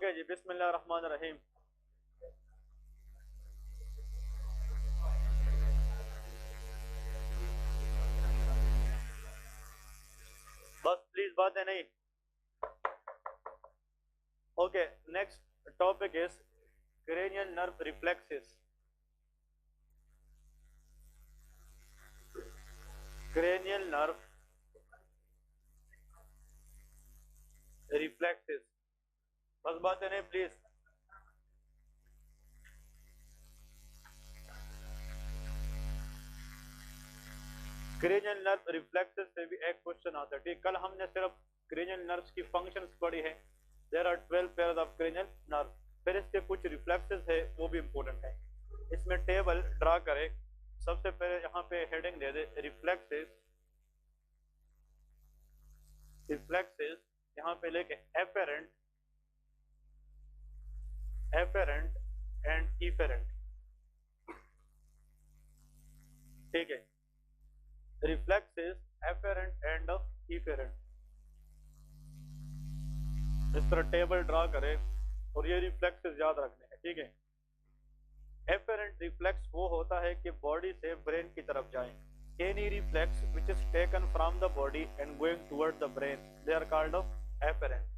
Okay जी, बिस्मिल्लाह रहमान रहीम। बस please बातें नहीं। Okay, next topic is cranial nerve reflexes. Cranial nerve reflexes. बस बातें नहीं प्लीज। क्रेनियल नर्व रिफ्लेक्सेस से भी एक क्वेश्चन आता है। ठीक, कल हमने सिर्फ क्रेनियल नर्व्स की फंक्शंस पढ़ी है। There are 12 pairs of cranial nerve. फिर इसके कुछ रिफ्लेक्सेस है, वो भी इंपॉर्टेंट है। इसमें टेबल ड्रा करें। सबसे पहले यहाँ पे हेडिंग दे दे रिफ्लेक्सेस। रिफ्लेक्सेस यहाँ पे लेके एफेरेंट, एफेरेंट एंड इफेरेंट। ठीक है, रिफ्लेक्सेस एफेरेंट एंड इफेरेंट। इस तरह टेबल ड्रा करें और ये रिफ्लेक्सेस याद रखने हैं। ठीक है, एफेरेंट रिफ्लेक्स वो होता है कि बॉडी से ब्रेन की तरफ जाए। Any reflex which is taken from the body and going toward the brain, they are called afferent.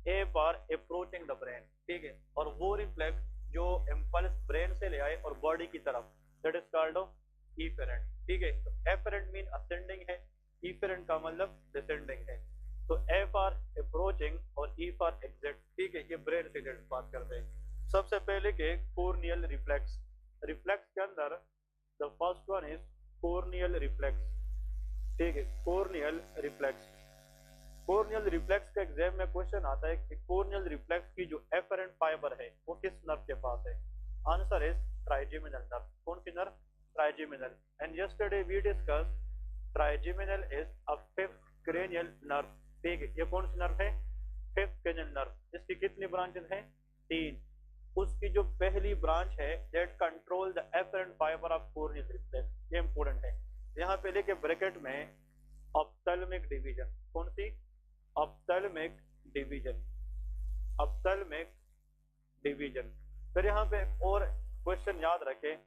A for approaching the brain. ठीक है, और वो रिफ्लेक्स जो इम्पल्स ब्रेन से ले आए और बॉडी की तरफ, दैट इज कॉल्ड इफेरेंट। ठीक है, तो एफेरेंट मीन असेंडिंग है, इफेरेंट का मतलब डिसेंडिंग है। तो ए फॉर अप्रोचिंग और ई फॉर एग्जिट। ठीक है, ये ब्रेन से रिलेटेड बात करते हैं। सबसे पहले के कोर्नियल रिफ्लेक्स। रिफ्लेक्स के अंदर the first one is corneal reflex. ठीक है, कोर्नियल रिफ्लेक्स। कोर्नियल रिफ्लेक्स का एग्जाम में क्वेश्चन आता है कि कोर्नियल रिफ्लेक्स की जो एफरेंट फाइबर है वो किस नर्व के पास है। Answer is trigeminal nerve. कौन सी nerve? Trigeminal. And yesterday we discuss trigeminal is a fifth cranial nerve. ठीक है, ये कौन सी नर्व है? Fifth cranial nerve. इसकी कितनी ब्रांचेस हैं? 3। उसकी जो पहली ब्रांच है that control the afferent fibre of corneal reflex, ये इंपॉर्टेंट है। यहाँ पे लेके ब्रैकेट में ऑप्थेल्मिक डिवीजन। कौन सी? Ophthalmic division, ophthalmic division. फिर यहाँ पे और क्वेश्चन याद रखें,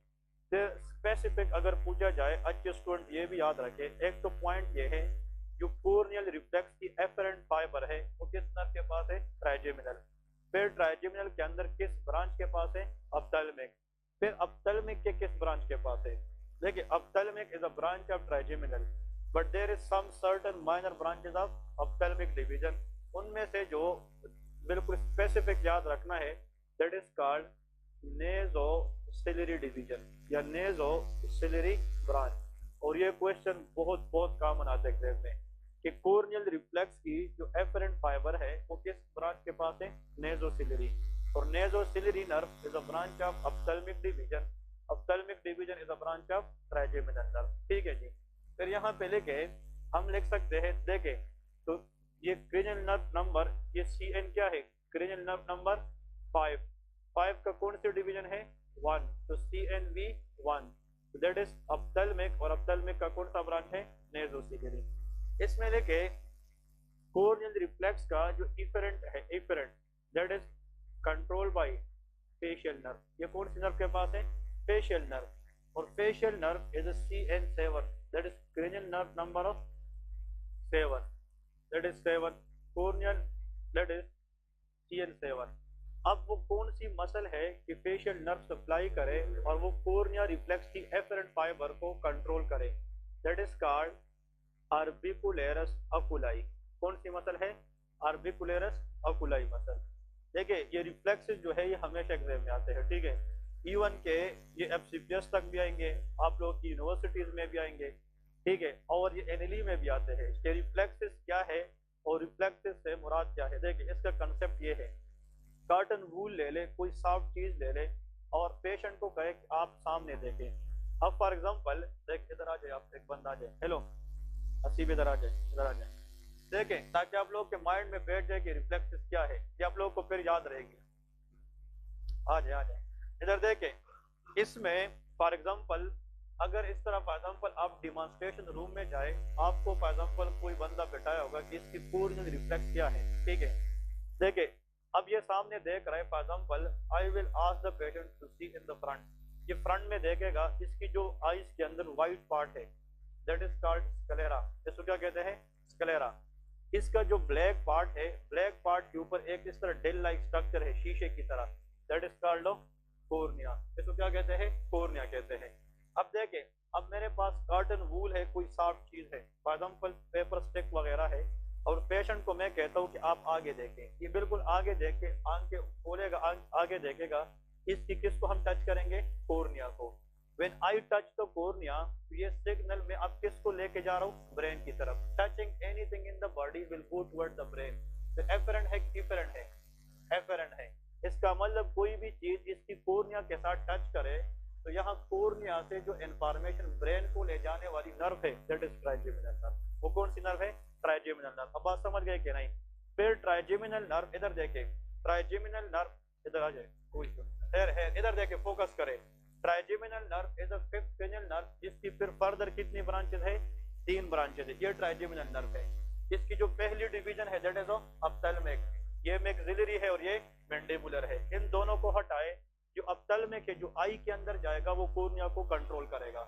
स्पेसिफिक अगर पूछा जाए, अच्छे स्टूडेंट ये भी याद रखें। एक तो पॉइंट ये है, जो कोर्नियल रिफ्लेक्स की एफरेंट फाइबर है वो किस नर्व के पास है? ट्राइजेमिनल। फिर ट्राइजेमिनल के अंदर किस ब्रांच के पास है? ऑप्थेल्मिक। फिर ऑप्थेल्मिक के किस ब्रांच के पास है? देखिए, ophthalmic is a branch of trigeminal, but there is some certain minor branches of ophthalmic division. उनमें से जो बिल्कुल स्पेसिफिक याद रखना है, that is called nasociliary division या नेज़ोसिलरी ब्रांच। और ये क्वेश्चन बहुत बहुत कॉमन आता है एग्जाम में कि कोर्नियल रिफ्लेक्स की जो एफरेंट फाइबर है वो किस ब्रांच के पास है? नेज़ोसिलरी। और nasociliary nerve is a branch of ophthalmic division. Ophthalmic division is a branch of trigeminal nerve. ठीक है जी। फिर यहाँ पे लेके हम लिख सकते हैं, देखें तो ये क्रेनियल नर्व नंबर, ये CN क्या है? Cranial nerve number 5। 5 का कौन सी डिवीजन है? 1। तो CNV1, दैट इज ऑप्थेल्मिक। और ऑप्थेल्मिक का कौन सा ब्रांच है? नेज़ोसिलरी। इसमें लेके कोर्नियल रिफ्लेक्स का जो इफेरेंट है, efferent, that is control by facial nerve. ये कौन सी नर्व के पास है? Facial nerve. और facial nerve is CN7, that is cranial nerve number of 7, that is 7। Corneal, that is CN7। अब वो कौन सी मसल है कि फेशियल नर्व सप्लाई करे और वो कोर्निया रिफ्लेक्स की एफरेंट फाइबर को कंट्रोल करे? That is called orbicularis oculi. कौन सी मसल है? Orbicularis oculi muscle. देखिए, ये रिफ्लेक्सेस जो है ये हमेशा एग्जाम में आते हैं। ठीक है, इवन के ये FCPS तक भी आएंगे, आप लोग की यूनिवर्सिटीज में भी आएंगे। ठीक है, और ये NLE में भी आते हैं कि रिफ्लेक्सेस क्या है और रिफ्लेक्सेस से मुराद क्या है। देखिए, इसका कंसेप्ट ये है, कॉटन वूल ले ले, कोई सॉफ्ट चीज ले ले और पेशेंट को कहे कि आप सामने देखें। अब फॉर एग्जांपल देख, इधर आ जाए, आप एक बंदा आ जाए, हेलो हसीब, इधर आ जाए, इधर आ जाए, देखें, ताकि आप लोग के माइंड में बैठ जाए कि रिफ्लेक्सेस क्या है, ये आप लोग को फिर याद रहेगी। आ जाए, आ जाए, इधर देखें। इसमें फॉर एग्जांपल अगर इस तरह फॉर एग्जांपल आप डिमॉन्स्ट्रेशन रूम में जाए, आपको फॉर एग्जांपल कोई बंदा बैठाया होगा कि इसकी पूर्ण रिफ्लेक्स क्या है। ठीक है, देखिए, अब ये सामने देख रहा है, for example I will ask the patient to see in the front. ये फ्रंट में देखेगा, इसकी जो आईज के अंदर व्हाइट पार्ट है दैट इज कॉल्ड स्क्लेरा। इसको क्या कहते हैं? स्क्लेरा। इसका जो ब्लैक पार्ट है, ब्लैक पार्ट के ऊपर एक इस तरह डेल लाइक स्ट्रक्चर है शीशे की तरह, दैट इज कॉल्ड कोर्निया। इसको क्या कहते हैं? कोर्निया कहते हैं। अब देखें, अब मेरे पास कॉटन वूल है, कोई सॉफ्ट चीज है, फॉर एग्जांपल पेपर स्टिक वगैरह है, और पेशेंट को मैं कहता हूँ कि आप आगे देखें, ये बिल्कुल आगे देख के आंखें खोलेगा, आगे देखेगा, इसकी किसको हम टच करेंगे? कोर्निया को। When I touch the cornea, ये सिग्नल में अब किसको लेके जा रहा हूँ? ब्रेन की तरफ। Touching anything in the body will go toward the brain। तो efferent है, efferent है, efferent है। इसका मतलब कोई भी चीज इसकी कोर्निया के साथ टच करे तो यहाँ कोर्निया से जो इंफॉर्मेशन ब्रेन को ले जाने वाली नर्व है दैट इज ट्राइजेमिनल नर्व। वो कौन सी नर्व है? Trigeminal nerve. अब बात समझ गए कि नहीं? फिर ट्राइजेमिनल नर्व, इधर देखे, ट्राइजेमिनल नर्व इधर आ जाए, है इधर देखे, फोकस करे। Trigeminal nerve is a fifth cranial nerve, जिसकी फिर फर्दर कितनी ब्रांचेस है? 3 ब्रांचेस है। ये ट्राइजेमिनल नर्व है। इसकी जो पहली डिवीजन है दैट इज ऑप्थेल्मिक, ये मैक्सिलरी है और ये मैंडिबुलर है। इन दोनों को हटाए, जो ऑप्थेल्मिक है जो आई के अंदर जाएगा वो कोर्निया को कंट्रोल करेगा।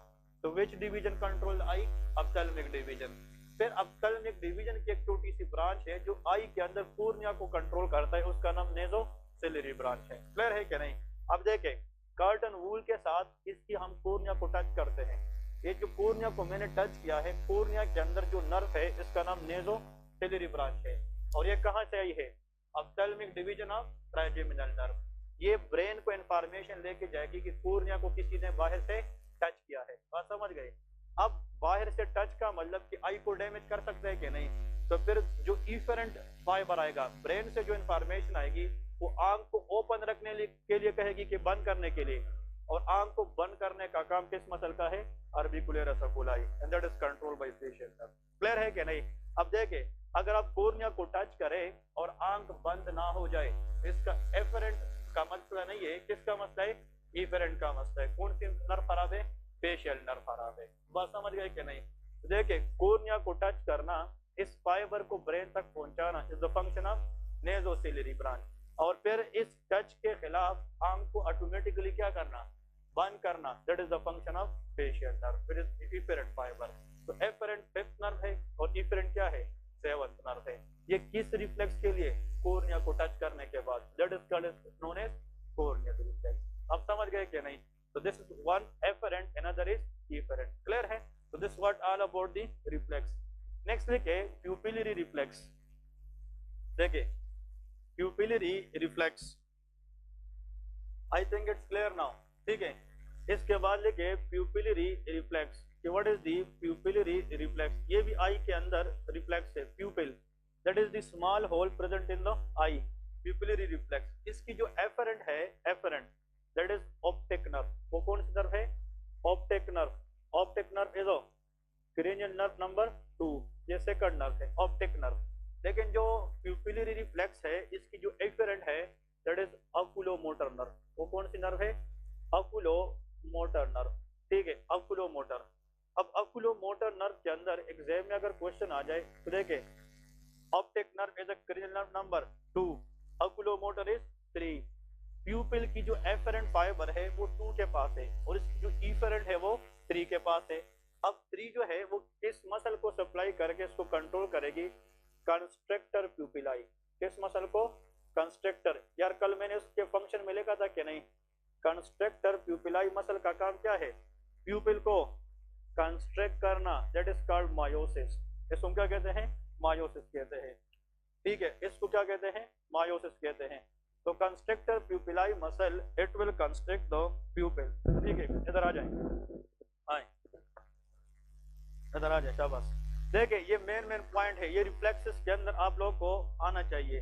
तो which division control eye? Ophthalmic division. फिर ऑप्थेल्मिक डिवीजन की एक छोटी सी ब्रांच है जो आई के अंदर कोर्निया को कंट्रोल करता है, उसका नाम नेज़ोसिलरी ब्रांच है। क्लियर है कि नहीं? अब देखें, कर्टन वूल के साथ इसकी हम कोर्निया को टच करते हैं। ये जो कोर्निया को मैंने टच किया है, कोर्निया के अंदर जो नर्व है इसका नाम नेज़ोसिलरी ब्रांच है, और ये कहाँ से आई है? Ophthalmic division of trigeminal nerve. ये ब्रेन को इंफॉर्मेशन लेके जाएगी कि कोर्निया को किसी ने बाहर से टच किया है। बात समझ गए? अब बाहर से टच का मतलब कि आई को डैमेज कर सकते हैं कि नहीं? तो फिर जो इफेरेंट फाइबर आएगा, ब्रेन से जो इंफॉर्मेशन आएगी वो आंख को ओपन रखने के लिए कहेगी कि बंद करने के लिए, और आंख को बंद करने का काम किस मसल का है? Orbicular oculi, and that is controlled by facial nerve. Clear है कि नहीं? अब देखें, अगर आप कोर्निया को टच करें और आंख बंद ना हो जाए, इसका एफरेंट का मसला नहीं है, किसका मसला है? इफेरेंट का मसला है। कौन सी नर्व खराब है? फेशियल नर्व खराब है। बात समझ गए कि नहीं? देखिए, कोर्निया को टच करना, इस फाइबर को ब्रेन तक पहुंचाना is the function of nasociliary branch, और फिर इस टच के खिलाफ आंख को ऑटोमेटिकली क्या करना? बंद करना, that is the function of facial nerve. फिर इफेरेंट फाइबर, तो एफरेंट फिफ्थ नर्व है और इफेरेंट क्या है? सेवंथ नर्व है। ये किस रिफ्लेक्स के लिए? कोर्निया को टच करने के बाद, that is called known as corneal reflex. अब समझ गए कि नहीं? तो this is one afferent, another is efferent. Clear है? तो this what all about the reflex. Next लिखे प्यूपिलरी रिफ्लेक्स। देखिए, pupillary reflex, I think it's clear now. ठीक है, इसके बाद लिखे pupillary reflex. What is the pupillary reflex? ये भी आई के अंदर रिफ्लेक्स है। Pupil that is the small whole present in the eye, pupillary reflex. इसकी जो एफरेंट है, afferent that is optic nerve. वो कौन सी नर्व है? Optic nerve. Optic nerve is cranial nerve number 2, ये सेकंड नर्व है, ऑप्टिक नर्व। लेकिन जो प्यूपिलरी रिफ्लेक्स है, इसकी जो एफरेंट है दैट इज ऑकुलोमोटर नर्व। वो कौन सी नर्व है? Oculomotor nerve. ठीक है, ऑकुलोमोटर। अब ऑकुलोमोटर नर्व के अंदर एग्जाम में अगर क्वेश्चन आ जाए तो देखे, optic nerve is a cranial nerve number 2, oculomotor is 3। प्यूपिल की जो एफरेंट फाइबर है वो 2 के पास है, और इसकी जो इफेरेंट है वो 3 के पास है। अब 3 जो है वो किस मसल को सप्लाई करके इसको कंट्रोल करेगी? कंस्ट्रक्टर प्यूपिलाई। किस मसल को? कंस्ट्रक्टर। यार कल मैंने उसके फंक्शन में लिखा था कि नहीं? कंस्ट्रक्टर प्यूपिलाई मसल का काम क्या है? प्यूपिल को कंस्ट्रक्ट करना, दैट इज कॉल्ड मायोसिस। इसको क्या कहते हैं? मायोसिस कहते हैं। ठीक है, इसको क्या कहते हैं? मायोसिस कहते हैं। तो constructor pupillae muscle, it will construct the pupil. ठीक है, इधर आ जाए, आए इधर आ जाए, शाबाश। देखिए, ये मेन पॉइंट है, ये रिफ्लेक्सेस के अंदर आप लोग को आना चाहिए।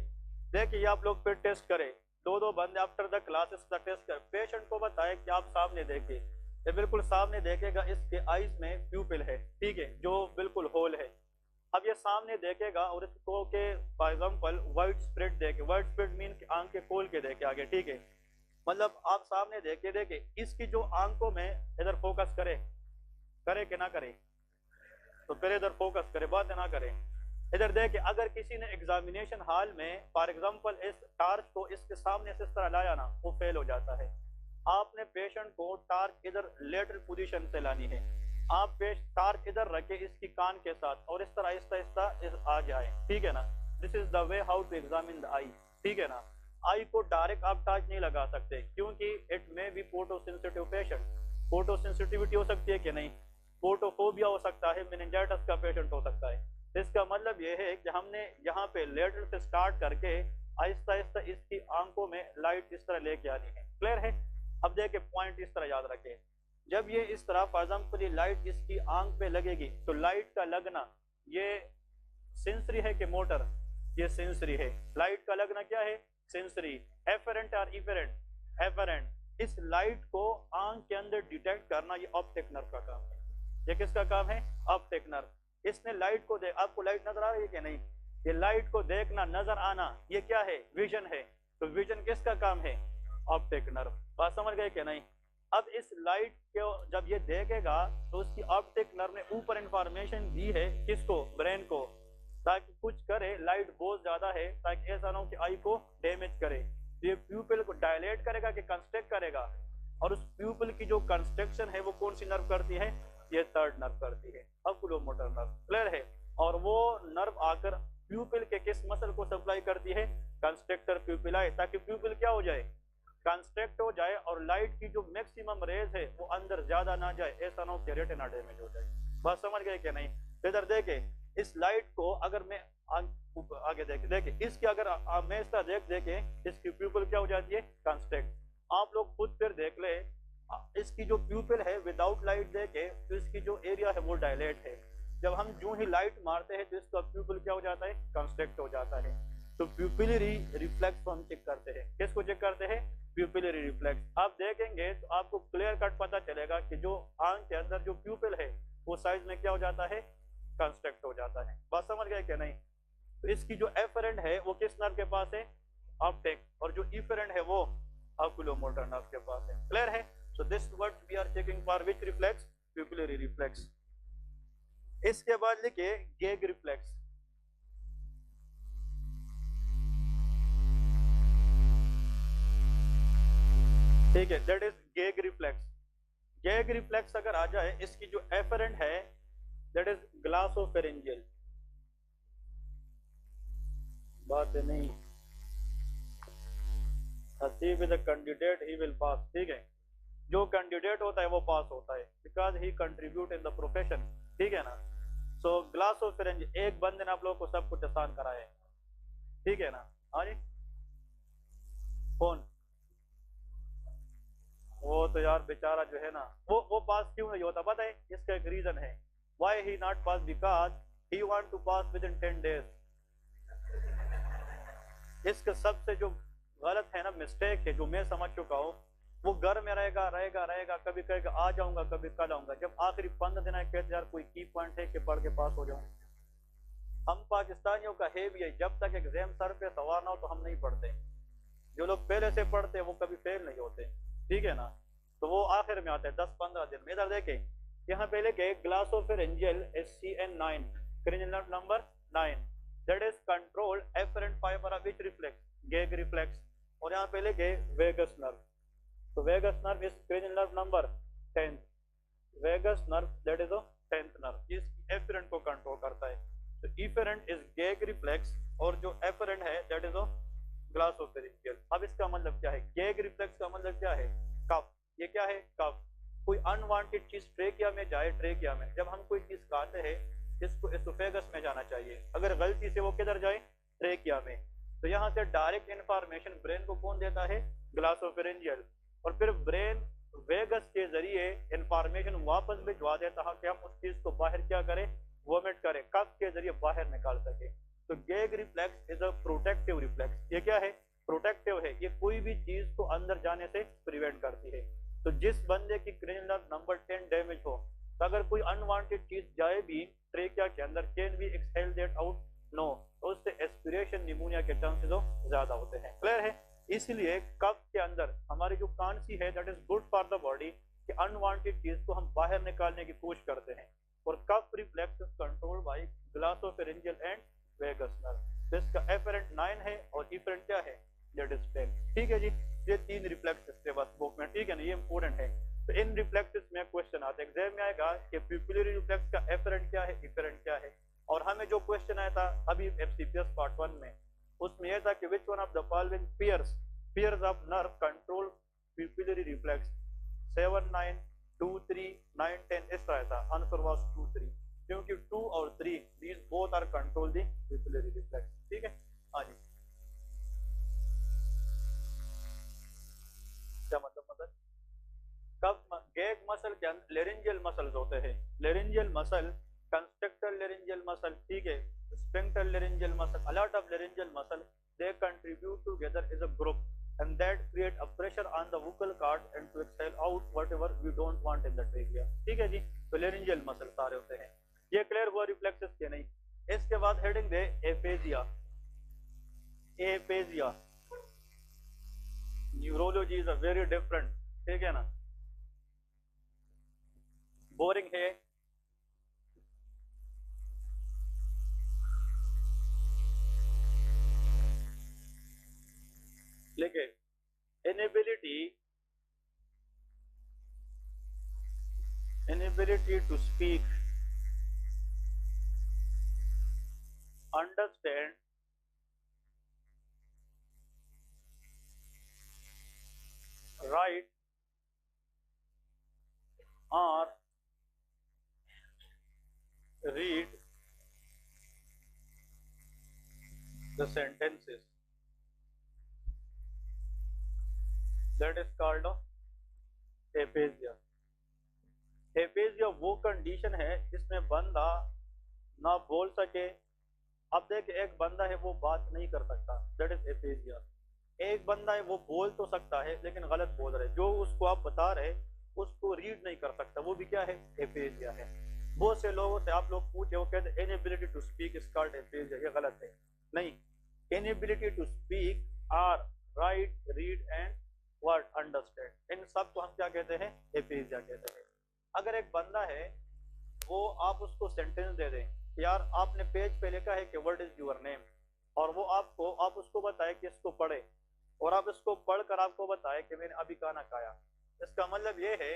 देखिए, ये आप लोग फिर टेस्ट करें, 2-2 बंदे आफ्टर द क्लासेस का टेस्ट कर, पेशेंट को बताए कि आप सामने देखिए, ये बिल्कुल सामने देखेगा, इसके आईज में प्यूपिल है, ठीक है, जो बिल्कुल होल है। अब ये सामने देखेगा और इसको के फॉर एग्जांपल वाइड स्प्रेड देखे, वाइड स्प्रेड मीन कि आंख के खोल के देखे आगे, ठीक है, मतलब आप सामने देखे इसकी जो आंखों में इधर फोकस करे कि ना करे? तो फिर इधर फोकस करे, बात ना करे। इधर देखिए, अगर किसी ने एग्जामिनेशन हॉल में फॉर एग्जांपल इस टार्च को इसके सामने से इस तरह लाया ना, वो फेल हो जाता है। आपने पेशेंट को टार्च इधर लेटरल पोजीशन से लानी है। आप टार्च इधर रखे इसकी कान के साथ और इस तरह आहिस्ता आहिस्ता आ जाए, ठीक है ना। This is the way how to examine the eye, ठीक है ना। आई को डायरेक्ट आप टच नहीं लगा सकते, क्योंकि it may be photo sensitive patient. Photo sensitivity हो सकती है कि नहीं, फोटोफोबिया हो सकता है, मेनिंजाइटिस का पेशेंट हो सकता है। इसका मतलब ये है कि हमने यहाँ पे लेटर से स्टार्ट करके आहिस्ता आहिस्ता इसकी आंखों में लाइट इस तरह लेके आनी है। क्लियर है? अब देखिए पॉइंट इस तरह याद रखें, जब ये इस तरह फॉर एग्जाम्पल ये लाइट इसकी आंख पे लगेगी, तो लाइट का लगना ये सेंसरी है कि मोटर? ये सेंसरी है। लाइट का लगना क्या है? सेंसरी। एफरेंट और इफेरेंट? एफरेंट। इस लाइट को आंख के अंदर डिटेक्ट करना ये ऑप्टिक नर्व का काम है। ये किसका काम है? Optic nerve. इसने लाइट को देख, आपको लाइट नजर आ रही है कि नहीं? ये लाइट को देखना, नजर आना, ये क्या है? विजन है। तो विजन किसका काम है? Optic nerve. बात समझ गए कि नहीं? अब इस लाइट को जब ये देखेगा तो उसकी ऑप्टिक नर्व ने ऊपर इंफॉर्मेशन दी है किसको? ब्रेन को, ताकि कुछ करे। लाइट बहुत ज्यादा है ताकि ऐसा ना हो कि आई को डैमेज करे। तो ये प्यूपिल को डायलेट करेगा कि कंस्ट्रक्ट करेगा, और उस प्यूपिल की जो कंस्ट्रक्शन है वो कौन सी नर्व करती है? ये थर्ड नर्व करती है, ऑक्यूलोमोटर नर्व। क्लियर है? और वो नर्व आकर प्यूपिल के किस मसल को सप्लाई करती है? कंस्ट्रक्टर प्यूपिलाई, ताकि प्यूपिल क्या हो जाए? कंस्ट्रक्ट हो जाए, और लाइट की जो मैक्सिमम रेज है वो अंदर ज्यादा ना जाए, ऐसा ना हो कि रेटिना डैमेज हो जाए। बात समझ गए कि नहीं? इधर देखे, इस लाइट को अगर मैं आगे देखे इसकी अगर मैं इस तरह देखे, इसकी प्यूपिल क्या हो जाती है? कंस्ट्रक्ट। आप लोग खुद फिर देख ले, इसकी जो प्यूपिल है विदाउट लाइट देखे तो इसकी जो एरिया है वो डायलेट है। जब हम जो ही लाइट मारते हैं तो इसका प्यूपिल क्या हो जाता है? कंस्ट्रक्ट हो जाता है। तो प्यूपिलरी रिफ्लेक्स को हम चेक करते हैं। किसको चेक करते हैं? Pupillary reflex. आप देखेंगे तो आपको क्लियर कट पता चलेगा कि जो आंख के अंदर जो प्यूपिल है वो साइज में क्या हो जाता है? कंस्ट्रक्ट हो जाता है। बात समझ गए कि नहीं? तो इसकी जो एफरेंट है वो किस नर्व के पास है? ऑप्टिक। और जो इफरेंट है वो ऑक्यूलोमोटर नर्व के पास है। क्लियर है? So this what we are checking for which reflex? Pupillary reflex. इसके बाद लिखिए गेग रिफ्लेक्स। ठीक है, that is gag reflex. Gag reflex अगर आ जाए, इसकी जो एफरेंट है दैट इज ग्लासोफेरिंजियल। बात नहीं, with the candidate he will pass. ठीक है, जो कैंडिडेट होता है वो पास होता है, because he contribute in the profession. ठीक है ना? सो ग्लासोफेरिंजियल, एक बंदे ने आप लोगों को सब कुछ आसान कराया है। ठीक है ना? हाँ जी, कौन? वो तो यार बेचारा जो है ना, वो पास क्यों नहीं होता पता है? इसका एक रीजन है। Why he not pass? Because he want to pass within 10 days. इसका सबसे जो गलत है ना, मिस्टेक है, जो मैं समझ चुका हूँ, वो घर में रहेगा रहेगा रहेगा, कभी कहेगा आ जाऊंगा, कभी कल आऊंगा, जब आखिरी 15 दिन कहते यार कोई की पॉइंट है कि पढ़ के पास हो जाऊं। हम पाकिस्तानियों का है भी है, जब तक एग्जाम सर पे सवार ना हो तो हम नहीं पढ़ते। जो लोग पहले से पढ़ते हैं वो कभी फेल नहीं होते। ठीक है ना? तो वो आखिर में आते हैं 10-15 दिन में। इधर देखें, यहाँ पे लिखे glossopharyngeal SCN9, cranial number 9, that is control afferent fibre of which reflex? Gag reflex. और यहाँ पे लिखे वेगस नर्व। तो vagus nerve is cranial nerve number 10, vagus nerve that is 10th nerve, इस एफरेंट को कंट्रोल करता है। तो इफरेंट इज गेग रिफ्लेक्स, और जो एफरेंट है दैट इज ग्लासोफेरिंजियल। अब इसका मतलब क्या है? गेग रिफ्लेक्स का मतलब क्या है? कफ। ये क्या है? कफ। कोई अनवांटेड चीज ट्रेकिया में जाए, ट्रेकिया में जब हम कोई चीज खाते हैं, इसको एसोफेगस में जाना चाहिए, अगर गलती से वो किधर जाए? ट्रेकिया में, तो यहाँ से डायरेक्ट इंफॉर्मेशन ब्रेन को कौन देता है? ग्लासोफेरिंजियल। और फिर ब्रेन वेगस के जरिए इंफॉर्मेशन वापस भिजवा देता है कि हम उस चीज को बाहर क्या करें? वोमिट करें, कफ के जरिए बाहर निकाल सके। तो gag reflex is a protective reflex. ये क्या है? प्रोटेक्टिव है। ये कोई भी चीज को अंदर जाने से प्रिवेंट करती है। तो जिस बंदे की क्रिनियल नर्व नंबर 10 डैमेज हो, तो अगर कोई अनवांटेड चीज जाए भी ट्रेकिया के अंदर, can be exhale that out? No. तो उससे एस्पिरेशन निमोनिया के चांसेस ज्यादा होते हैं। क्लियर है? इसलिए कफ के अंदर हमारी जो कांसी है that is good for the body, कि अनवांटेड चीज को हम बाहर निकालने की कोशिश करते हैं। और cough reflex control by glossopharyngeal and vagus nerve. इसका एफरेंट 9 है और इफरेंट क्या है, दैट इज 10। ठीक है जी, ये 3 रिफ्लेक्सेस थे बस बुक में, ठीक है ना, ये इंपॉर्टेंट है। तो इन रिफ्लेक्सेस में क्वेश्चन आता है एग्जाम में आएगा कि प्यूपिलरी रिफ्लेक्स का एफरेंट क्या है, इफरेंट क्या है। और हमें जो क्वेश्चन आया था अभी एफसीपीएस पार्ट 1 में, उसमें यह था कि which one of the following pairs of nerve control pupillary reflex 7, 9, 2, 3, 9, 10 इस तरह था। आंसर वाज 2, 3, क्योंकि 2 और 3 these both are control the pupillary reflex. ठीक है, हाँ जी, क्या मतलब कब गैग मसल के अंदर लेरिंजियल मसल्स होते हैं, laryngeal muscle, constructor laryngeal muscle, ठीक है, sphincter laryngeal muscle, a lot of laryngeal muscle, they contribute together as a group and that create a pressure on the vocal cord and to exhale out whatever we don't want in the trachea। ठीक है जी, तो laryngeal muscle सारे होते हैं। ये clear हुआ reflexes के नहीं। इसके बाद हेडिंग दे aphasia. Aphasia neurology is a very different, ठीक है ना, बोरिंग है। लेकिन inability to speak, understand, write or read the sentences, that is called aphasia। एपेजिया वो कंडीशन है जिसमें बंदा ना बोल सके। अब देख, एक बंदा है वो बात नहीं कर सकता, दैट इज एपेजिया। एक बंदा है वो बोल तो सकता है लेकिन गलत बोल रहे, जो उसको आप बता रहे उसको रीड नहीं कर सकता, वो भी क्या है, एपेजिया है। बहुत से लोगों से आप लोग पूछे, वो कहते हैं inability to speak is called aphasia, ये गलत है। नहीं, inability to speak or write, read and word understand, इन सब को हम क्या कहते हैं, एपेजिया कहते हैं। अगर एक बंदा है वो आप उसको सेंटेंस दे दें, यार आपने पेज पे लिखा है कि व्हाट इज योर नेम, और वो आप उसको बताए कि इसको पढ़े, और आप इसको पढ़कर आपको बताए कि मैंने अभी खाना खाया। इसका मतलब ये है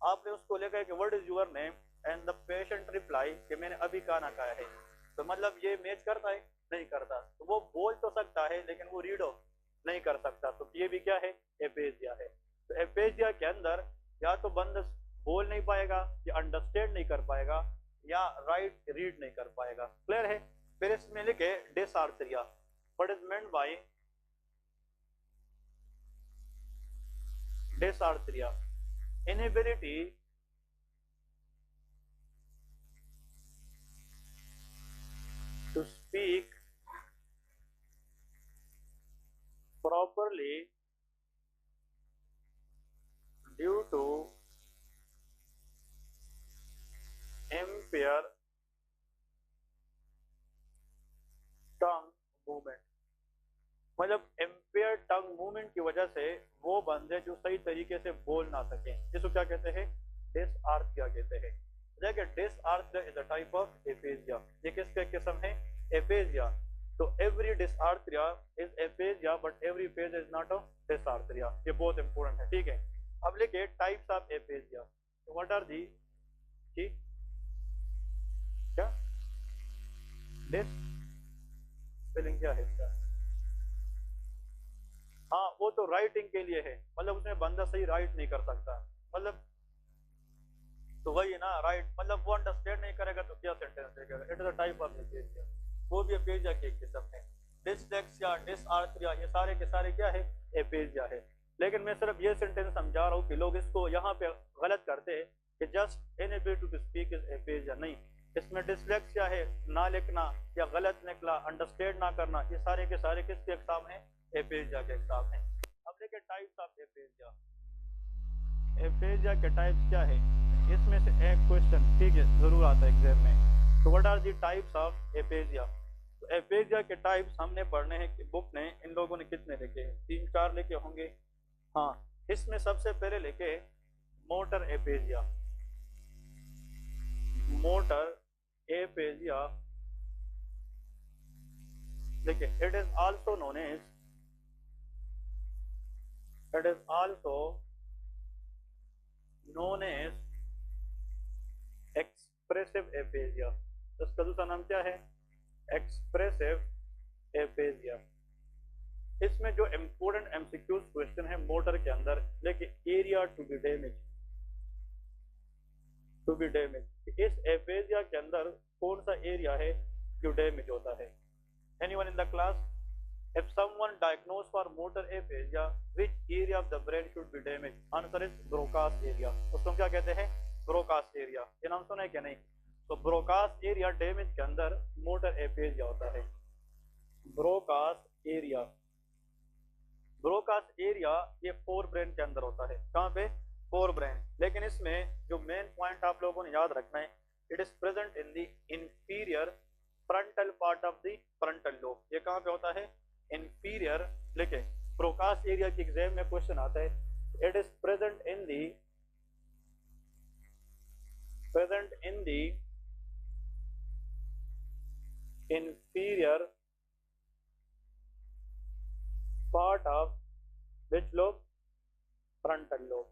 आपने उसको लिखा है कि what is your name and the patient reply कि मैंने अभी खाना खाया है, तो मतलब ये मैच करता है, नहीं करता। तो वो बोल तो सकता है लेकिन वो रीड नहीं कर सकता, तो ये भी क्या है, एपेजिया है। तो एपेजिया के अंदर या तो बंदा बोल नहीं पाएगा, या अंडरस्टैंड नहीं कर पाएगा, या राइट रीड नहीं कर पाएगा। क्लियर है। फिर इसमें लिखे dysarthria. What is meant by dysarthria? Inability to speak properly due to impair tongue movement. मतलब इम्पेयर टंग मूवमेंट की वजह से वो बंदे जो सही तरीके से बोल ना सके, जिसको क्या कहते हैं, डिसआर्थरिया कहते हैं। देखिए, dysarthria is a type of aphasia. ये किसका किस्म है, एपेजिया। तो every dysarthria is aphasia but every phase is not a dysarthria. ये बहुत इंपॉर्टेंट है, ठीक है। अब लिखिए टाइप्स ऑफ एपेजिया। तो व्हाट आर दी, क्या डिस स्पेलिंग क्या है इसका, हाँ वो तो राइटिंग के लिए है, मतलब उसमें बंदा सही राइट नहीं कर सकता, मतलब तो वही ना, राइट मतलब वो अंडरस्टैंड नहीं करेगा तो क्या सेंटेंस देगा। It is a type of aphasia, वो भी एपेजिया के एक किस्म है। डिसलेक्सिया, डिसआर्थरिया, ये सारे के सारे क्या है, एपेजिया है। लेकिन मैं सिर्फ ये सेंटेंस समझा रहा हूँ कि लोग इसको यहाँ पे गलत करते हैं कि just inability to speak is aphasia. नहीं, इसमें डिसलेक्सिया है, ना लिखना या गलत निकला, अंडरस्टैंड ना करना, ये सारे के सारे किसके एग्जाम है, एपेजिया के एग्जाम है। अब देखिए टाइप्स ऑफ एपेजिया। एपेजिया के टाइप्स क्या है, इसमें से एक क्वेश्चन, ठीक है, जरूर आता है एग्जाम में। तो what are the types of aphasia? तो एपेजिया के टाइप्स हमने पढ़ने हैं कि बुक ने इन लोगों ने कितने लिखे हैं, 3-4 लिखे होंगे। हाँ, इसमें सबसे पहले लिखे मोटर एपेजिया। मोटर एपेजिया देखिए it is also known as, it is also known as expressive aphasia. इसका दूसरा नाम क्या है? Expressive aphasia. इसमें जो इम्पोर्टेंट एमसीक्यूज क्वेश्चन है मोटर के अंदर, देखिए area to be damage, to be damage, इस एपेजिया के अंदर कौन सा एरिया है जो डैमेज होता है? Anyone in the class? If someone diagnosed for motor aphasia, which area of the brain should be damaged? Answer is Broca's area। उसको क्या कहते हैं? Broca's area। ये नाम सुना है क्या? नहीं। तो Broca's area डैमेज के अंदर मोटर एपेजिया होता है। Broca's area, Broca's area ये फोर ब्रेन के अंदर होता है। कहाँ पे? Fore brain. लेकिन इसमें जो मेन पॉइंट आप लोगों ने याद रखना है, it is present in the inferior frontal part of the frontal lobe. ये कहाँ पे होता है? इंफीरियर। लिखे ब्रोकास एरिया के एग्जाम में क्वेश्चन आता है, it is present in the inferior part of which lobe? Frontal lobe.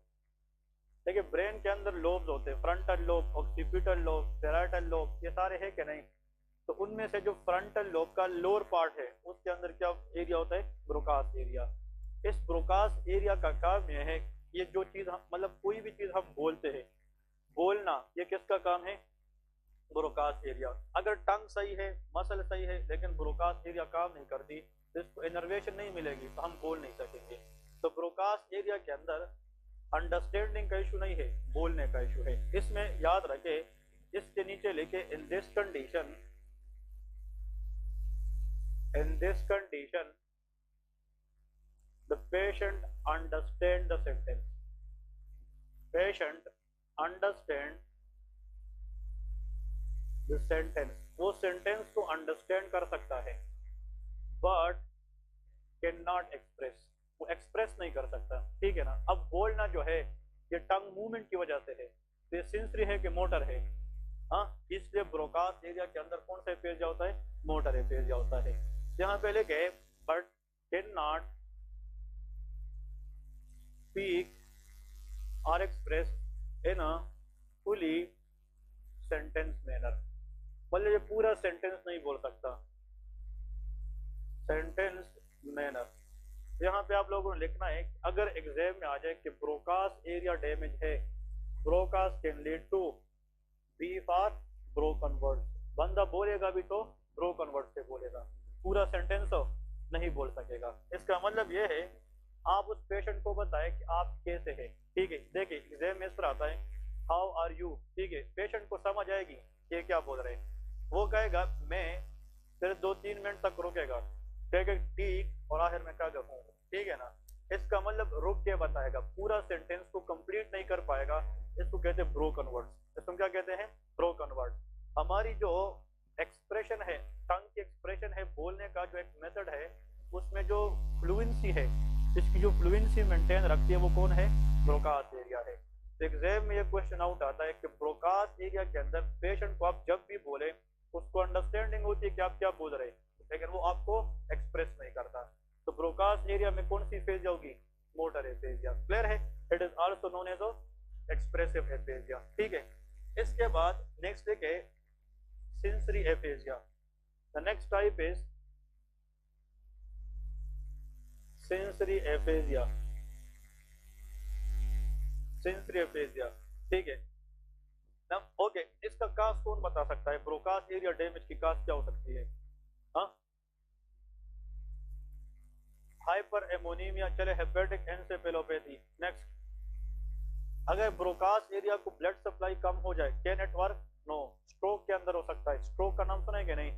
देखिए ब्रेन के अंदर लोब्स होते हैं, frontal lobe, occipital lobe, parietal lobe, ये सारे हैं कि नहीं? तो उनमें से जो फ्रंटल लोब का लोअर पार्ट है उसके अंदर क्या एरिया होता है? Broca's area. इस ब्रोकास एरिया का काम यह है, ये जो चीज हम मतलब कोई भी चीज हम बोलते हैं, बोलना ये किसका काम है? Broca's area. अगर टंग सही है, मसल सही है, लेकिन ब्रोकास एरिया काम नहीं करती, तो इसको इनर्वेशन नहीं मिलेगी, तो हम बोल नहीं सकेंगे। तो ब्रोकास एरिया के अंदर अंडरस्टैंडिंग का इशू नहीं है, बोलने का इशू है। इसमें याद रखे, इसके नीचे लिखे in this condition, in this condition the patient understand the sentence, patient understand the sentence, वो सेंटेंस को अंडरस्टैंड कर सकता है, बट कैन नॉट एक्सप्रेस, वो एक्सप्रेस नहीं कर सकता। ठीक है ना? अब बोलना जो है ये टंग मूवमेंट की वजह से है, तो ये सेंसरी है कि मोटर है? हाँ, इसलिए ब्रोकास एरिया के अंदर कौन सा एपेजिया होता है? मोटर एपेजिया होता है। यहाँ पे लिखे बट कैन नॉट स्पीक और express in a fully sentence manner, मतलब ये पूरा सेंटेंस नहीं बोल सकता, सेंटेंस मैनर। यहाँ पे आप लोगों ने लिखना है कि अगर एग्जाम में आ जाए कि ब्रोकास एरिया डैमेज है, Broca's can lead to be for broken words, बंदा बोलेगा भी तो ब्रोकन वर्ड से बोलेगा, पूरा सेंटेंस नहीं बोल सकेगा। इसका मतलब ये है, आप उस पेशेंट को बताएं कि आप कैसे हैं। ठीक है, देखिए एग्जाम में इस पर आता है हाउ आर यू, ठीक है, पेशेंट को समझ आएगी ये क्या बोल रहे हैं, वो कहेगा मैं, फिर 2-3 मिनट तक रुकेगा, कहेगा ठीक, और आखिर में क्या कहूँ, ठीक है ना? इसका मतलब रुक के बताएगा, पूरा सेंटेंस को कंप्लीट नहीं कर पाएगा, इसको कहते हैं ब्रोकन वर्ड्स। इसको क्या कहते हैं? Broken word. हमारी जो एक्सप्रेशन है, टंग की एक्सप्रेशन है, बोलने का जो एक मेथड है, उसमें जो फ्लुएंसी है, इसकी जो फ्लुएंसी मेंटेन रखती है वो कौन है? ब्रोकास एरिया है। तो एग्जाम में ये क्वेश्चन आउट आता है कि ब्रोकास एरिया के अंदर पेशेंट को आप जब भी बोले उसको अंडरस्टैंडिंग होती है कि आप क्या बोल रहे हैं, लेकिन वो आपको एक्सप्रेस नहीं करता। तो ब्रोकास एरिया में कौन सी एपेजिया होगी? Motor aphasia. क्लियर है? It is also known as expressive aphasia. ठीक है, इसके बाद नेक्स्ट है sensory aphasia. The next type is sensory aphasia, sensory aphasia. ठीक है ना? ओके, इसका काज कौन बता सकता है? ब्रोकास एरिया डैमेज की काज क्या हो सकती है? हाँ, हाइपर एमोनीमिया, चले हेपेटिक एन्सेफेलोपैथी। नेक्स्ट, अगर ब्रोकास एरिया को ब्लड सप्लाई कम हो जाए, can it work? No. Stroke के अंदर हो सकता है, स्ट्रोक का नाम सुना है कि नहीं?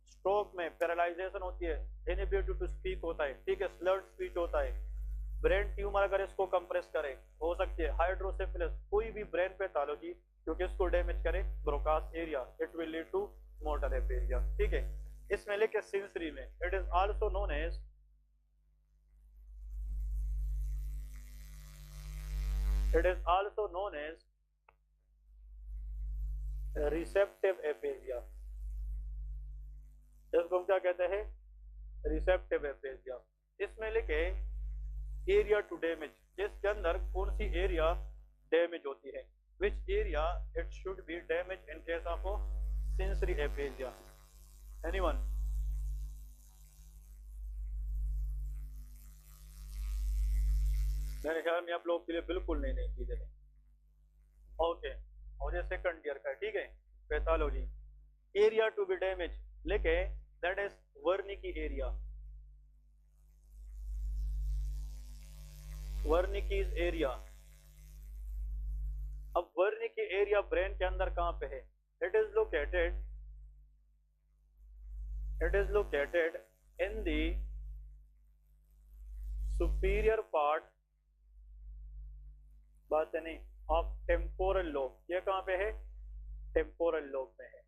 स्ट्रोक में पैरालाइजेशन होती है, इनएबिलिटी टू स्पीक होता है, ठीक है, स्लर्ड स्पीच होता है, ब्रेन ट्यूमर अगर इसको कंप्रेस करे हो सकती है, हाइड्रोसेफेलस, कोई भी ब्रेन पैथोलॉजी क्योंकि इसको डैमेज करे Broca's area, it will lead to motor aphasia. ठीक है, इसमें लेके सेंसरी में it is also known as, it is also known as receptive aphasia। इसको हम क्या कहते हैं? Receptive aphasia. इसमें लिखे एरिया टू डैमेज, जिसके अंदर कौन सी एरिया डैमेज होती है, which area it should be damage in case of sensory aphasia. Anyone? मेरे ख्याल में आप लोग के लिए बिल्कुल नहीं नहीं चीजें। ओके, और ये सेकंड ईयर का है, ठीक है। Pathology, area to be damage लिखे that is Wernicke area. Wernicke's area. अब वर्निकी एरिया ब्रेन के अंदर कहां पे है? It is located in the superior part, बात है नहीं, ऑफ टेम्पोरल लोब। ये कहां पे है? टेम्पोरल लोब में है।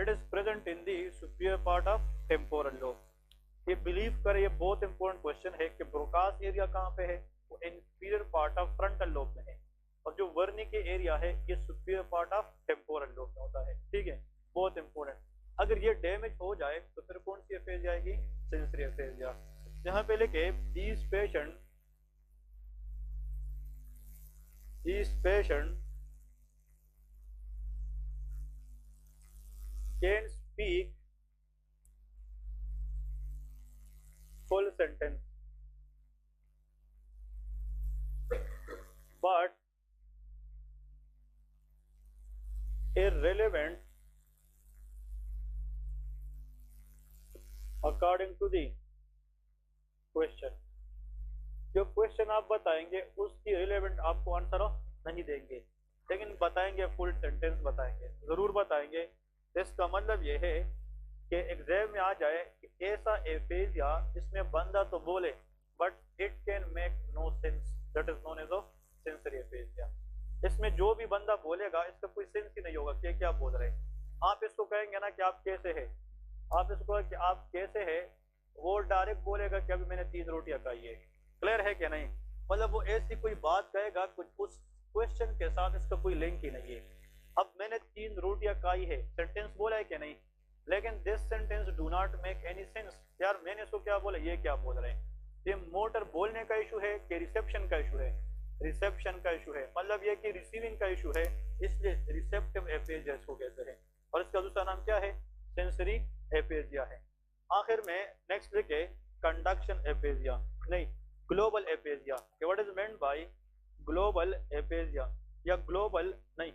It is present in the superior part of temporal lobe. ये बिलीव करें, ये बहुत इंपॉर्टेंट क्वेश्चन है कि ब्रोकास एरिया कहां पे है? वो inferior part of frontal lobe में है, और जो वर्निकी एरिया है ये superior part of temporal lobe में होता है, ठीक है। बहुत इंपॉर्टेंट। अगर ये डैमेज हो जाए तो फिर कौन सी एफेजिया आएगी? Sensory aphasia. यहाँ पे लिखे these patient can speak full sentence but irrelevant according to the question. जो क्वेश्चन आप बताएंगे उसकी रिलेवेंट आपको आंसर नहीं देंगे, लेकिन बताएंगे फुल सेंटेंस बताएंगे, जरूर बताएंगे। इसका मतलब ये है कि एग्जाम में आ जाए कि ऐसा एफेजिया जिसमें बंदा तो बोले but it can make no sense, that is known as sensory aphasia. इसमें जो भी बंदा बोलेगा इसका कोई सेंस ही नहीं होगा कि क्या बोल रहे हैं। आप इसको कहेंगे ना कि आप कैसे है, आप इसको कि आप कैसे है, वो डायरेक्ट बोलेगा कि अभी मैंने 3 रोटियां खाई है। क्लियर है क्या नहीं? मतलब वो ऐसी कोई बात कहेगा कुछ उस क्वेश्चन के साथ इसका कोई लिंक ही नहीं है। अब मैंने 3 रोटियां खाई है सेंटेंस बोला है क्या नहीं, लेकिन this sentence do not make any sense. यार मैंने इसको क्या बोला, ये क्या बोल रहे हैं? ये मोटर बोलने का इशू है कि रिसेप्शन का इशू है? रिसेप्शन का इशू है, मतलब ये कि रिसीविंग का इशू है, इसलिए रिसेप्टिव एफेजिया इसको कहते हैं। और इसका दूसरा नाम क्या है? सेंसरी एफेजिया है। आखिर में नेक्स्ट लिखे कंडक्शन एफेजिया, नहीं global aphasia. What is meant bye global aphasia, या ग्लोबल नहीं,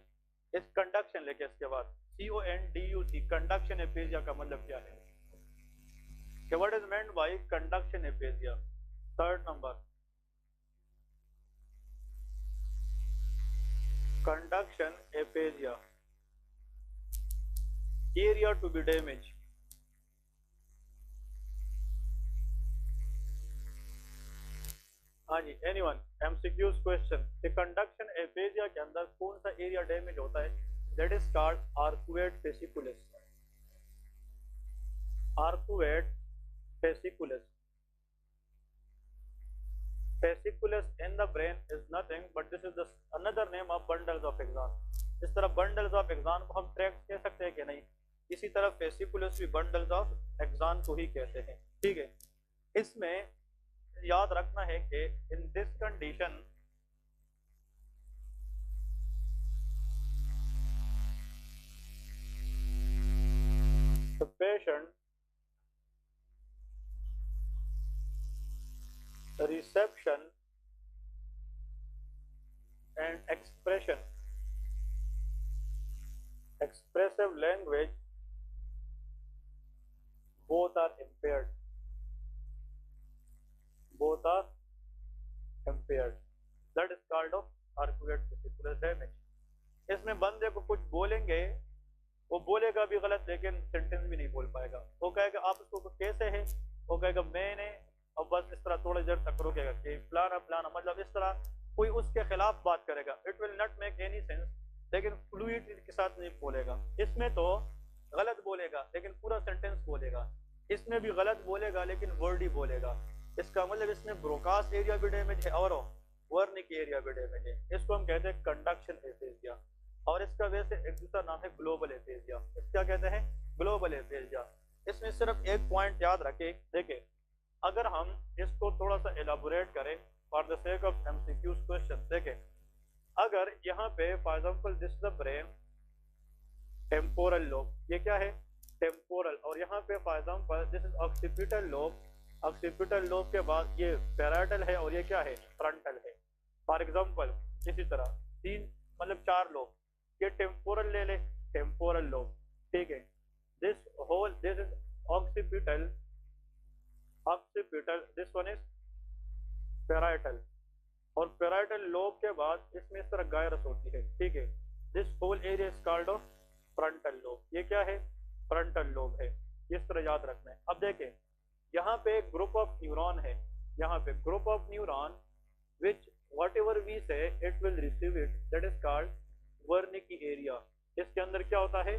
इस कंडक्शन लेके इसके बाद CONDUC, कंडक्शन एफेजिया का मतलब क्या है? What is meant by conduction aphasia? Third number, conduction aphasia, area to be damage. हाँ जी, एनीवन? एमसीक्यूज क्वेश्चन कि कंडक्शन एफेजिया के अंदर कौन सा एरिया डैमेज होता है? That is called arcuate fasciculus. Arcuate fasciculus. Fasciculus in the brain is nothing but this is the another name of bundles of axon. इस तरह बंडल्स ऑफ एक्सॉन को हम ट्रैक कह सकते हैं कि नहीं? इसी तरह फेसिकुलस भी बंडल्स ऑफ एक्सॉन को ही कहते हैं, ठीक है। इसमें याद रखना है कि in this condition the patient reception and expressive language both are impaired, that is called of arcuate vesicular damage। इसमें बंदे को कुछ बोलेंगे, वो बोलेगा भी गलत लेकिन सेंटेंस भी नहीं बोल पाएगा। वो कहेगा आप उसको कैसे है, वो कहेगा मैंने, और बस इस तरह थोड़ी देर तक रुकेगा कि फलाना फलाना, मतलब इस तरह कोई उसके खिलाफ बात करेगा। It will not make any sense, लेकिन फ्लूइड के साथ नहीं बोलेगा। इसमें तो गलत बोलेगा लेकिन पूरा सेंटेंस बोलेगा, इसमें भी गलत बोलेगा लेकिन वर्ड ही बोलेगा। इसका मतलब इसमें ब्रोकास एरिया भी डैमेज है और वर्निक एरिया भी डैमेज है। इसको हम कहते हैं कंडक्शन एफेजिया, और इसका वैसे एक दूसरा नाम है ग्लोबल एफेजिया। क्या कहते हैं? Global aphasia. इसमें सिर्फ एक पॉइंट याद रखें, देखिए अगर हम इसको थोड़ा सा एलाबोरेट करें for the sake of MCQs question, देखें अगर यहाँ पे for example this the brain temporal lobe, ये क्या है टेम्पोरल, और यहाँ पे for example this is occipital lobe, occipital lobe के बाद ये पैराइटल है और ये क्या है फ्रंटल है। फॉर एग्जांपल इसी तरह तीन मतलब चार लोब, ये टेम्पोरल ले ले टेम्पोरल लोब, ठीक है। This whole this is occipital, occipital this one is parietal, और पैराइटल लोब के बाद इसमें इस तरह गायरस होती है, ठीक है। This whole area is called frontal lobe, ये क्या है फ्रंटल लोब है, इस तरह याद रखना है। अब देखें यहाँ पे एक ग्रुप ऑफ न्यूरॉन है, यहाँ पे group of neuron which whatever we say it will receive it, that is called Wernicke area। इसके अंदर क्या होता है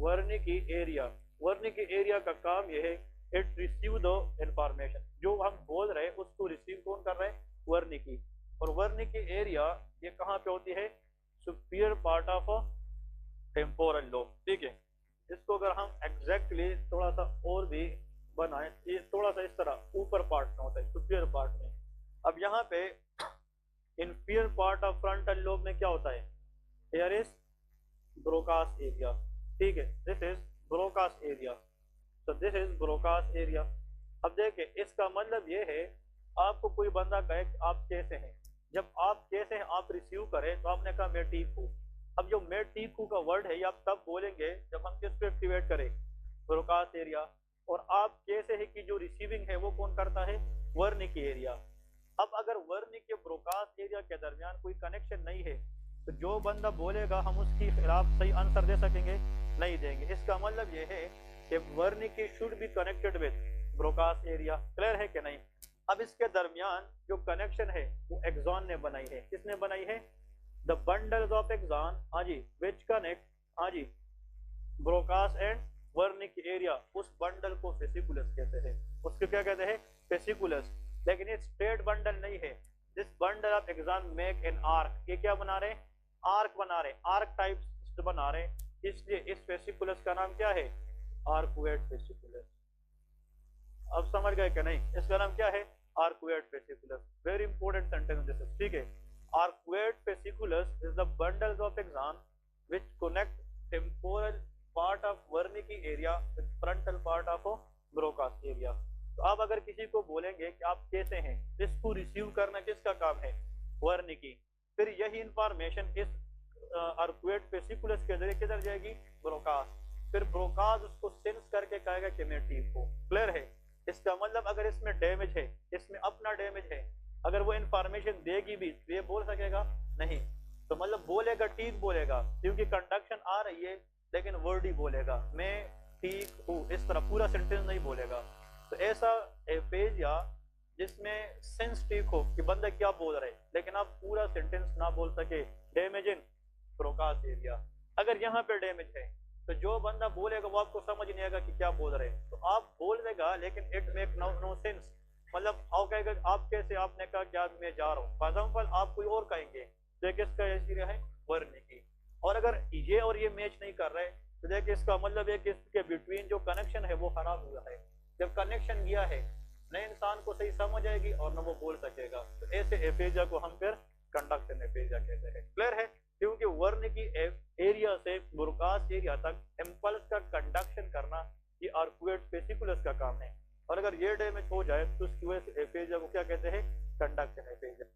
Wernicke area, Wernicke area का काम ये है it receive the information, जो हम बोल रहे हैं उसको रिसीव कौन कर रहे हैं Wernicke, और Wernicke area ये कहाँ पे होती है superior part of temporal lobe, ठीक है। इसको अगर हम एग्जैक्टली थोड़ा सा और भी बनाए, ये थोड़ा सा इस तरह ऊपर पार्ट में होता है सुपीरियर पार्ट में। अब यहाँ पे inferior part of frontal lobe में क्या होता है, here is Broca's area, ठीक है, this is Broca's area, so this is Broca's area। अब देखिए इसका मतलब ये है आपको कोई बंदा कहे कि आप कैसे हैं, जब आप कैसे हैं आप रिसीव करें तो आपने कहा मैं ठीक हूँ। अब जो मैं ठीक हूँ का वर्ड है ये आप तब बोलेंगे जब हम किसको एक्टिवेट करें Broca's area, और आप कैसे है कि जो रिसीविंग है वो कौन करता है Wernicke area। अब अगर Wernicke Broca's एरिया के दरमियान कोई कनेक्शन नहीं है तो जो बंदा बोलेगा हम उसके खिलाफ सही आंसर दे सकेंगे, नहीं देंगे। इसका मतलब ये है कि Wernicke should be connected with Broca's area, clear है कि नहीं। अब इसके दरमियान जो कनेक्शन है वो एक्सॉन ने बनाई है, किसने बनाई है द बंडल्स ऑफ एक्सॉन, हाँ जी, विच कनेक्ट, हाँ जी, Broca's एंड Wernicke एरिया, उस बंडल को फेसिकुलस कहते हैं, उसको क्या कहते हैं फेसिकुलस। लेकिन ये स्ट्रेट बंडल नहीं है, this bundle of axon make an arc, ये क्या बना रहे हैं आर्क बना रहे हैं, आर्क टाइप बना रहे हैं, इसलिए इस फेसिकुलस का नाम क्या है आर्कुएट फेसिकुलस। अब समझ गए कि नहीं, इसका नाम क्या है arcuate fasciculus, very important sentence this is, ठीक है। Arcuate fasciculus is the bundles of axon which connect temporal part of Wernicke area with frontal part of Broca's area. तो आप अगर किसी को बोलेंगे कि आप कैसे हैं, इसको रिसीव करना किसका काम है Wernicke, फिर यही इंफॉर्मेशन इस आर्कुएट फेसिकुलस के जरिए किधर जाएगी Broca's, फिर Broca's उसको सेंस करके कहेगा कि मैं ठीक हूँ, क्लियर है। इसका मतलब अगर इसमें डैमेज है, इसमें अपना डैमेज है, अगर वो इंफॉर्मेशन देगी भी तो ये बोल सकेगा नहीं, तो मतलब बोलेगा ठीक बोलेगा क्योंकि कंडक्शन आ रही है, लेकिन वर्ड ही बोलेगा मैं ठीक हूँ, इस तरह पूरा सेंटेंस नहीं बोलेगा। तो ऐसा एफेजिया जिसमें सेंस ठीक हो कि बंदा क्या बोल रहे लेकिन आप पूरा सेंटेंस ना बोल सके, डैमेज इन Broca's एरिया। अगर यहाँ पे डैमेज है तो जो बंदा बोलेगा वो आपको समझ नहीं आएगा कि क्या बोल रहे हैं, तो आप बोल देगा लेकिन इट मेक नो सेंस, मतलब आप कहेगा आप कैसे, आपने कहा कि आज मैं जा रहा हूँ फॉर एग्जांपल, आप कोई और कहेंगे तो किसका एरिया है Wernicke, और अगर ये और ये मैच नहीं कर रहे तो देखिए इसका मतलब है कि इसके बिटवीन जो कनेक्शन है वो खराब हुआ है। जब कनेक्शन गया है न इंसान को सही समझ आएगी और न वो बोल सकेगा, तो ऐसे एफेजिया को हम फिर कंडक्शन एफेजिया कहते हैं, क्लियर है। क्योंकि Wernicke एरिया से Broca's एरिया तक इम्पल्स का कंडक्शन करना ये आर्कुएट फेसिकुलस का काम है, और अगर ये डैमेज हो जाए तो उसकी वजह से एफेजिया को क्या कहते हैं कंडक्शन एफेजिया।